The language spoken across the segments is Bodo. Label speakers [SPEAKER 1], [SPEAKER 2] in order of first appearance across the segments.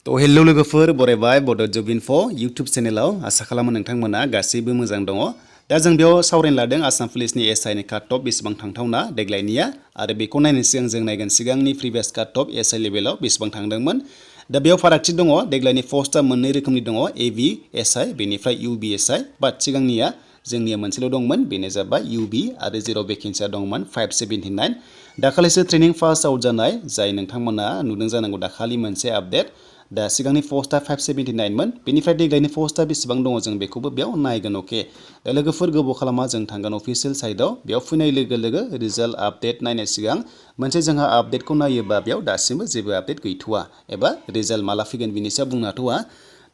[SPEAKER 1] तो हेलो लोगोफोर बरायबाय बड' जब इनफो यूट्यूब चेनेलाव आसा खालामो नोंथांमोना गासैबो मोजां दङ। दा जों बेयाव सावरायनो लादों आसाम पुलिसनि एसआइनि काट अफ बेसेबां थांथावना देग्लायनिया आरो बेखौ नायनो सिगां जों नायगोन सिगांनि प्रिभियास काट अफ एसआइ लेभेलाव बेसेबां थांदोंमोन। दा बेयाव फारागथि दङ, देग्लायनि पस्टआ मोननै रोखोमनि दङ, एबि एसआइ बेनिफ्राय इउबि एसआइ। बाट सिगांनिया जोंनिया मोनसेल' दंमोन, बेनो जाबाय इउबि आरो जेराव भेकेन्सिया दंमोन 579। दाखालिसो ट्रेनिं पास आउट जानाय जाय नोंथांमोना नुदों जानांगौ दाखालि मोनसे आपडेट। दा सिगांनि पस्टआ 579 मोन, बेनिफ्राय देग्लायनि पस्टआ बेसेबां दङ जों बेखौबो बेयाव नायगोन। अके दा लोगोफोर गोबाव खालामा जों थांगोन अफिसियेल साइटआव। बेयाव फैनाय लोगो लोगो रिजाल्ट आपडेट नायनाय सिगां मोनसे जोंहा आपडेटखौ नायोबा बेयाव दासिमबो जेबो आपडेट गैथ'वा एबा रिजाल्ट माला फैगोन बिनि सायाव बुंनो हाथ'वा।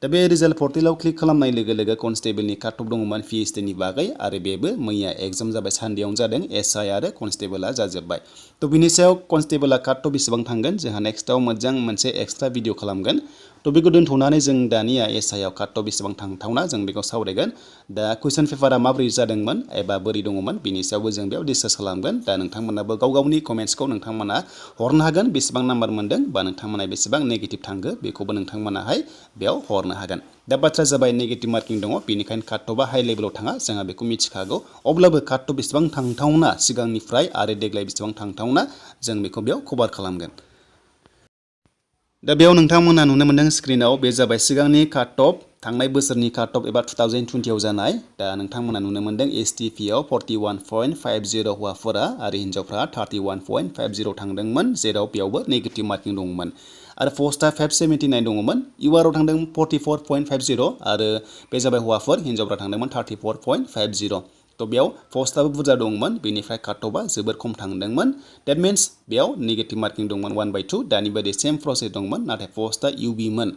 [SPEAKER 1] दा बे रिजाल्ट पर्टेलाव क्लिक खालामनाय लोगो लोगो कनस्टेबलनि काट अफ दङमोन पिएचडिनि बागै आरो बेबो मैया एग्जाम जाबाय सानदेआवनो जादों, एसआइ आरो कनस्टेबला जाजोब्बाय। थ' बिनि सायाव कनस्टेबला काट अफ बेसेबां थांगोन जोंहा नेक्स्टआव मोजां मोनसे एक्सट्रा भिडिअ खालामगोन। थ' बेखौ दोनथ'नानै जों दानिया एसआइआव काट अफ बेसेबां थांथावना जों बेखौ सावरायगोन। दा कुइसन पेपारा माबोरै जादोंमोन एबा बोरै दङमोन बिनि सायावबो जों बेयाव डिसकास खालामगोन। दा नोंथांमोनाबो गाव गावनि कमेन्ट्सखौ नोंथांमोना हरनो हागोन, बेसेबां नाम्बार मोन्दों बा नोंथांमोना बेसेबां नेगेटिभ थांगो बेखौबो नोंथांमोनाहाय बेयाव हरनो हागोन। दा बाथ्राया जाबाय नेगेटिभ मार्किं दङ, बेनिखायनो काट अफआ हाइ लेभेलाव थाङा जोंहा बेखौ मिथिखागौ। अब्लाबो काट अफ बेसेबां थांथावना सिगांनिफ्राय आरो देग्लाय बेसेबां थांथावना जों बेखौ बेयाव कभार खालामगोन। दा बेयाव नोंथांमोना नुनो मोनदों स्क्रिनाव, बे जाबाय सिगांनि काट अफ थांनाय बोसोरनि काट अफ एबा 2020आव जानाय। दा नोंथांमोना नुनो मोनदों एसटिपिआव 41.50 हौवाफोरा आरो हिन्जावफ्रा 31.50 थांदोंमोन, जेराव बेयावबो नेगेटिभ मार्किं दंमोन। आरो पस्टआ 579 दङमोन, इउआरआव थांदों 44.50 आरो बे जाबाय हौवाफोर, हिन्जावफ्रा थांदोंमोन 34.50। थ' बेयाव पस्टआबो बुरजा दंमोन, बेनिफ्राय काट अफआ जोबोर खम थांदोंमोन। डेट मिन्स बेयाव नेगेटिभ मार्किं दंमोन 1/2, दानि बायदि सेम प्रसेस दंमोन, नाथाय पस्टआ इउबिमोन।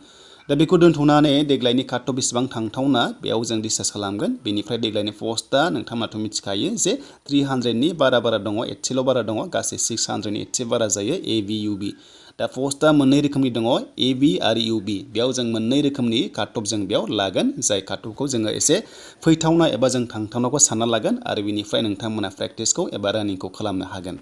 [SPEAKER 1] दा बेखौ दोनथ'नानै देग्लायनि काट अफ बेसेबां थांथावना बेयाव जों डिसकास खालामगोन। बेनिफ्राय देग्लायनि पस्टआ नोंथांमोनाथ' मिथिखायो जे 300नि बारा दङ, एसेल' बारा दङ, गासै 600नि एसे बारा जायो एबि इउबि। दा पस्टआ मोननै रोखोमनि दङ, एबि आरो इउबि। बेयाव जों मोननै रोखोमनि काट अफ जों बेयाव लागोन, जाय काट अफखौ जोङो एसे फैथावना एबा जों थांथावनाखौ सानना लागोन आरो बिनिफ्राय नोंथांमोना प्रेक्टिसखौ एबा रानिंखौ खालामनो हागोन।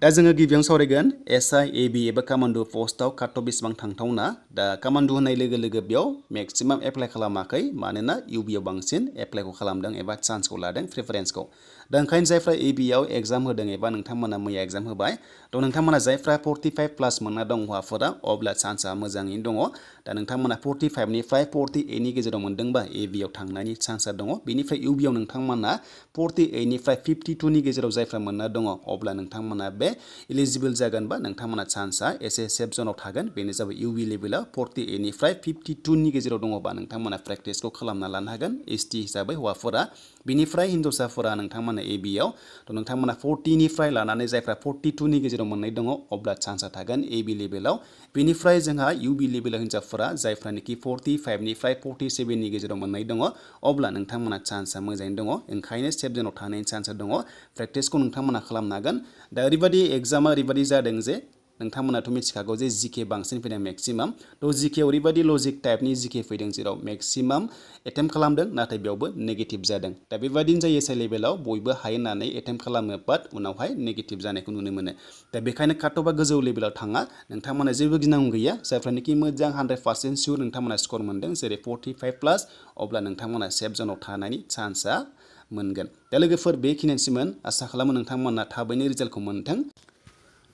[SPEAKER 1] दा जोङो गिबियावनो सावरायगोन एसआइ एबि एबा कामान्ड' पस्टआव काट अफ बेसेबां थांथावना। दा कामान्ड' होननाय लोगो लोगो बेयाव मेक्सिमाम एप्लाइ खालामाखै, मानोना इउबिआव बांसिन एप्लाइखौ खालामदों एबा चान्सखौ लादों, प्रिफारेन्सखौ। दा ओंखायनो जायफ्रा एबिआव एग्जाम होदों एबा नोंथांमोना मैया एग्जाम होबाय, थ' नोंथांमोना जायफ्रा 45 प्लास मोनना दं हौवाफोरा, अब्ला चान्सआ मोजाङैनो दङ। दा नोंथांमोना 45निफ्राय 48नि गेजेराव मोनदोंबा एबिआव थांनायनि चान्सआ दङ। बेनिफ्राय इउबिआव नोंथांमोना 48निफ्राय 52नि गेजेराव जायफ्रा मोनना दङ, अब्ला नोंथांमोना बे इलिजिबोल जागोन बा नोंथांमोना चान्सआ एसे सेफ जनाव थागोन। बेनो जाबाय इउबि लेभेलाव 48निफ्राय 52नि गेजेराव दङबा नोंथांमोना प्रेक्टिसखौ खालामना लानो हागोन, एसटि हिसाबै हौवाफोरा। बिनिफ्राय हिन्जावसाफोरा नोंथांमोना एबिआव, थ' नोंथांमोना 40निफ्राय लानानै जायफ्रा 42नि गेजेराव मोननाय दङ, अब्ला चान्सआ थागोन एबि लेभेलाव। बेनिफ्राय जोंहा इउबि लेभेलाव हिन्जावफोरा जायफ्रानोखि 45निफ्राय 47नि गेजेराव मोननाय दङ, अब्ला नोंथांमोना चान्सआ मोजाङैनो दङ, ओंखायनो सेफ जनाव थानायनि चान्सआ दङ। प्रेक्टिसखौ नोंथांमोना खालामनो हागोन। दा एग्जामा ओरैबायदि जादों जे नोंथांमोनाथ' मिथिखागौ जे जिके बांसिन फैदों मेक्सिमाम। थ' जिकेआव ओरैबायदि लजिक टाइपनि जिके फैदों जेराव मेक्सिमाम एटेम्प्ट खालामदों, नाथाय बेयावबो नेगेटिभ जादों। दा बेबायदिनो जायो एसआइ लेभेलाव, बयबो हायो होननानै एटेम्प्ट खालामो, बाट उनावहाय नेगेटिभ जानायखौ नुनो मोनो। दा बेखायनो काट अफआ गोजौ लेभेलाव थाङा, नोंथांमोना जेबो गिनांगौ गैया। जायफ्रानोखि मोजां 100% सियर नोंथांमोना स्कर मोनदों, जेरै 45 प्लास, अब्ला नोंथांमोना सेफ जनाव थानायनि चान्सआ मोनगोन। दा लोगोफोर बेखिनियानोसैमोन, आसा खालामो नोंथांमोना थाबैनो रिजाल्टखौ मोनथों।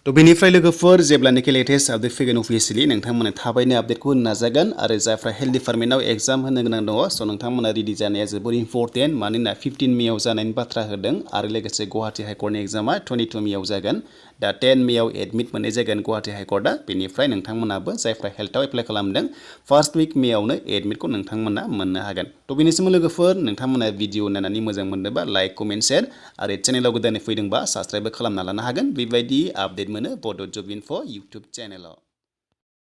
[SPEAKER 1] थ' बेनिफ्राय लोगोफोर जेब्लानोखि लेटेस्ट आपडेट फैगोन अफिसियेलि नोंथांमोना थाबैनो आपडेटखौ होनो नाजागोन। आरो जायफ्रा हेल्थ डिपार्टमेन्टआव एग्जाम होनो गोनां दङ, स' नोंथांमोना रेडि जानाया जोबोर इम्परटेन्ट, मानोना 15 मेआव जानायनि बाथ्रा होदों आरो लोगोसे गुवाहाटि हाइकर्टनि एग्जामा 22 मेआव जागोन। दा 10 मेआव एडमिट मोननाय जागोन गुवाहाटि हाइकर्टआ। बेनिफ्राय नोंथांमोनाबो जायफ्रा हेल्थआव एप्लाइ खालामदों, फार्स्ट उइक मेआवनो एडमिटखौ नोंथांमोना मोननो हागोन। थ' बेनिसिम लोगोफोर नोंथांमोना भिडिअ नायनानै मोजां मोनदोंबा लाइक, कमेन्ट, शेयार आरो चेनेलाव गोदानै फैदोंबा साबस्क्राइबबो खालामना लानो हागोन। बेबायदि आपडेट मोनो बड' जब इनफो इउटुब चेनेलाव।